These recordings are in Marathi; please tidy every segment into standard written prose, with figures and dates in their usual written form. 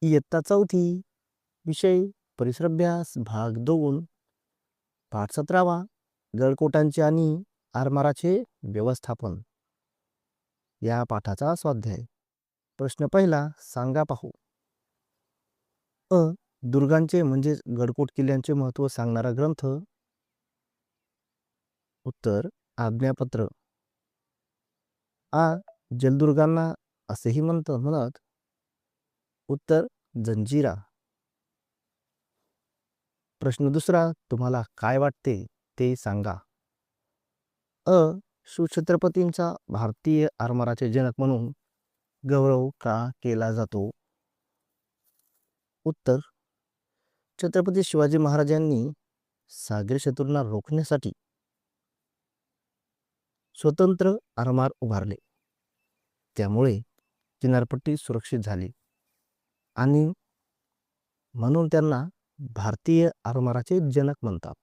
इयत्ता 4थी विषय परिसर अभ्यास भाग 2 पाठ 17वा गडकोटांचे आणि आरमाराचे व्यवस्थापन या पाठाचा स्वाध्याय. प्रश्न पहिला सांगा पाहू. अ. दुर्गांचे म्हणजे गडकोट किल्ल्यांचे महत्त्व सांगणारा ग्रंथ. उत्तर आज्ञापत्र. आ. जलदुर्गांना असेही म्हणत. उत्तर जंजिरा. प्रश्न दुसरा तुम्हाला काय वाटते ते सांगा. अ. शिवछत्रपतींचा भारतीय आरमाराचे जनक म्हणून गौरव का केला जातो. उत्तर छत्रपती शिवाजी महाराजांनी सागरी शत्रूंना रोखण्यासाठी स्वतंत्र आरमार उभारले, त्यामुळे किनारपट्टी सुरक्षित झाली आणि म्हणून त्यांना भारतीय आरमाराचे जनक म्हणतात.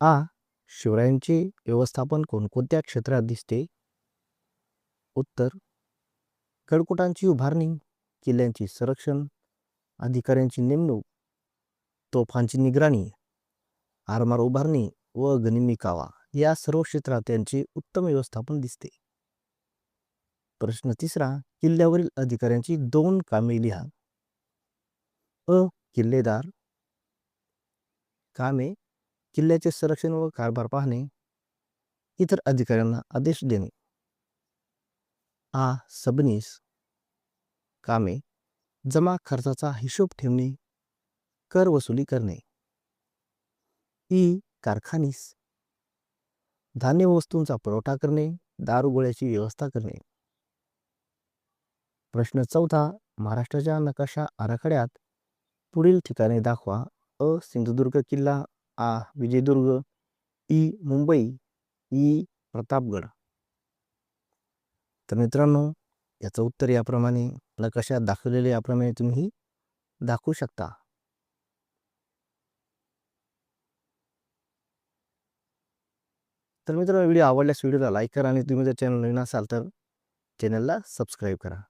आ. शिवरायांचे व्यवस्थापन कोणकोणत्या क्षेत्रात दिसते. उत्तर गडकोटांची उभारणी, किल्ल्यांची संरक्षण, अधिकाऱ्यांची नेमणूक, तोफांची निगराणी, आरमार उभारणी व गनिमी कावा या सर्व क्षेत्रात त्यांचे उत्तम व्यवस्थापन दिसते. प्रश्न तिसरा किल्ल्यावरील अधिकाऱ्यांची 2 कामे लिहा. अ. किल्लेदार. कामे किल्ल्याचे संरक्षण व कारभार पाहणे, इतर अधिकाऱ्यांना आदेश देणे. आ. सबनीस. कामे जमा खर्चाचा हिशोब ठेवणे, कर वसुली करणे. ई. कारखानीस. धान्य वस्तूंचा पुरवठा करणे, दारुगोळ्याची व्यवस्था करणे. प्रश्न चौथा महाराष्ट्राच्या नकाशा आराखड्यात पुढील ठिकाणे दाखवा. अ. सिंधुदुर्ग किल्ला. आ. विजयदुर्ग. ई. मुंबई. ई. प्रतापगड. तर मित्रांनो याचं उत्तर याप्रमाणे नकाशात दाखवलेले याप्रमाणे तुम्ही दाखवू शकता. तर मित्रांनो व्हिडिओ आवडल्यास व्हिडिओला लाईक करा आणि तुम्ही जर चॅनल नवीन असाल तर चॅनलला सबस्क्राईब करा.